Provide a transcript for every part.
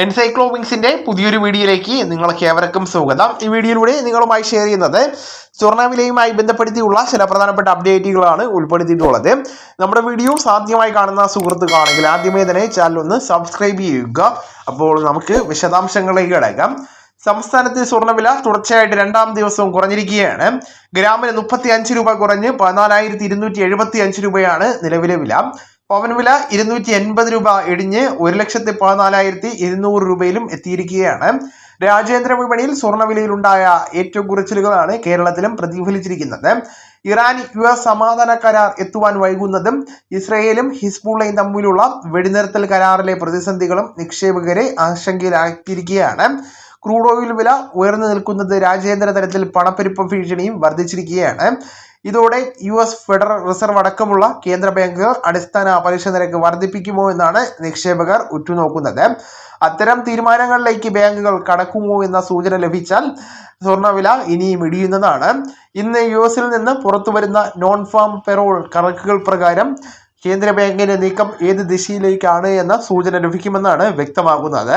എൻസൈക്ലോവിങ്സിന്റെ പുതിയൊരു വീഡിയോയിലേക്ക് നിങ്ങൾക്ക് ഏവർക്കും സ്വാഗതം. ഈ വീഡിയോയിലൂടെ നിങ്ങളുമായി ഷെയർ ചെയ്യുന്നത് സ്വർണ്ണവിലയുമായി ബന്ധപ്പെടുത്തിയുള്ള ചില പ്രധാനപ്പെട്ട അപ്ഡേറ്റുകളാണ് ഉൾപ്പെടുത്തിയിട്ടുള്ളത്. നമ്മുടെ വീഡിയോ ആദ്യമായി കാണുന്ന സുഹൃത്തുക്കളാണെങ്കിൽ ആദ്യമേ തന്നെ ചാനൽ ഒന്ന് സബ്സ്ക്രൈബ് ചെയ്യുക. അപ്പോൾ നമുക്ക് വിശദാംശങ്ങളിലേക്ക് കിടക്കാം. സംസ്ഥാനത്ത് സ്വർണ്ണവില തുടർച്ചയായിട്ട് രണ്ടാം ദിവസവും കുറഞ്ഞിരിക്കുകയാണ്. ഗ്രാമിന് 35 രൂപ കുറഞ്ഞ് 14,275 രൂപയാണ് നിലവിലെ വില. പവൻ വില 280 രൂപ ഇടിഞ്ഞ് 1,14,200 രൂപയിലും എത്തിയിരിക്കുകയാണ്. രാജ്യാന്തര വിപണിയിൽ സ്വർണ്ണവിലയിലുണ്ടായ ഏറ്റവും കുറച്ചിലുകളാണ് കേരളത്തിലും പ്രതിഫലിച്ചിരിക്കുന്നത്. ഇറാൻ US സമാധാന കരാർ എത്തുവാൻ വൈകുന്നതും ഇസ്രയേലും ഹിസ്ബുള്ളയും തമ്മിലുള്ള വെടിനിർത്തൽ കരാറിലെ പ്രതിസന്ധികളും നിക്ഷേപകരെ ആശങ്കയിലാക്കിയിരിക്കുകയാണ്. ക്രൂഡ് ഓയിൽ വില ഉയർന്നു നിൽക്കുന്നത് രാജ്യാന്തര തലത്തിൽ പണപ്പെരുപ്പ ഭീഷണിയും വർദ്ധിച്ചിരിക്കുകയാണ്. ഇതോടെ US ഫെഡറൽ റിസർവ് അടക്കമുള്ള കേന്ദ്ര ബാങ്കുകൾ അടിസ്ഥാന പലിശ നിരക്ക് വർദ്ധിപ്പിക്കുമോ എന്നാണ് നിക്ഷേപകർ ഉറ്റുനോക്കുന്നത്. അത്തരം തീരുമാനങ്ങളിലേക്ക് ബാങ്കുകൾ കടക്കുമോ എന്ന സൂചന ലഭിച്ചാൽ സ്വർണ്ണവില ഇനിയും ഇടിയുന്നതാണ്. ഇന്ന് US നിന്ന് പുറത്തു വരുന്ന നോൺ ഫാം പെറോൾ കണക്കുകൾ പ്രകാരം കേന്ദ്ര ബാങ്കിന്റെ നീക്കം ഏത് ദിശയിലേക്കാണ് എന്ന സൂചന ലഭിക്കുമെന്നാണ് വ്യക്തമാകുന്നത്.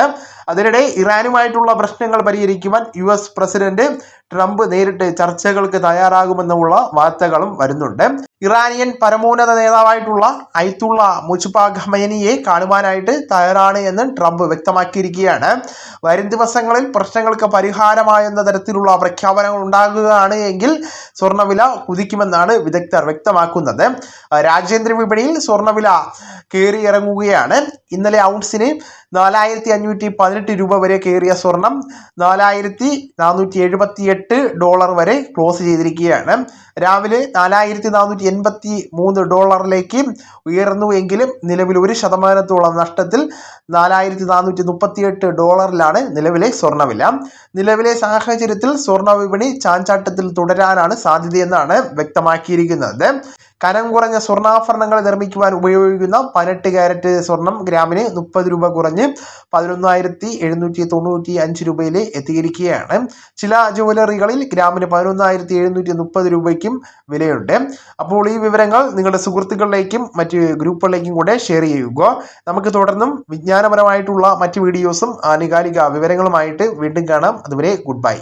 അതിനിടെ ഇറാനുമായിട്ടുള്ള പ്രശ്നങ്ങൾ പരിഹരിക്കുവാൻ US പ്രസിഡന്റ് ട്രംപ് നേരിട്ട് ചർച്ചകൾക്ക് തയ്യാറാകുമെന്നുള്ള വാർത്തകളും വരുന്നുണ്ട്. ഇറാനിയൻ പരമോന്നത നേതാവായിട്ടുള്ള അയത്തുള്ള മുജ്തബ ഖമേനിയെ കാണുവാനായിട്ട് തയ്യാറാണ് എന്ന് ട്രംപ് വ്യക്തമാക്കിയിരിക്കുകയാണ്. വരും ദിവസങ്ങളിൽ പ്രശ്നങ്ങൾക്ക് പരിഹാരമായെന്ന തരത്തിലുള്ള പ്രഖ്യാപനങ്ങൾ ഉണ്ടാകുകയാണ് എങ്കിൽ സ്വർണ്ണവില കുതിക്കുമെന്നാണ് വിദഗ്ധർ വ്യക്തമാക്കുന്നത്. രാജ്യാന്തര വിപണിയിൽ സ്വർണ്ണവില കയറിയിറങ്ങുകയാണ്. ഇന്നലെ ഔൺസിന് 4,518 രൂപ വരെ കയറിയ സ്വർണം $4,478 വരെ ക്ലോസ് ചെയ്തിരിക്കുകയാണ്. രാവിലെ $4,483 ഉയർന്നു എങ്കിലും നിലവിൽ 1% നഷ്ടത്തിൽ $4,438 നിലവിലെ സ്വർണ്ണവില. നിലവിലെ സാഹചര്യത്തിൽ സ്വർണ്ണ വിപണി ചാഞ്ചാട്ടത്തിൽ തുടരാനാണ് സാധ്യതയെന്നാണ് വ്യക്തമാക്കിയിരിക്കുന്നത്. കനം കുറഞ്ഞ സ്വർണ്ണാഭരണങ്ങൾ നിർമ്മിക്കുവാൻ ഉപയോഗിക്കുന്ന 18 കാരറ്റ് സ്വർണം ഗ്രാമിന് 30 രൂപ കുറഞ്ഞ് 11,795 രൂപയിൽ എത്തിയിരിക്കുകയാണ്. ചില ജ്വല്ലറികളിൽ ഗ്രാമിന് 11,730 രൂപയ്ക്കും വിലയുണ്ട്. അപ്പോൾ ഈ വിവരങ്ങൾ നിങ്ങളുടെ സുഹൃത്തുക്കളിലേക്കും മറ്റ് ഗ്രൂപ്പുകളിലേക്കും കൂടെ ഷെയർ ചെയ്യുക. നമുക്ക് തുടർന്നും വിജ്ഞാനപരമായിട്ടുള്ള മറ്റ് വീഡിയോസും ആനുകാലിക വിവരങ്ങളുമായിട്ട് വീണ്ടും കാണാം. അതുവരെ ഗുഡ് ബൈ.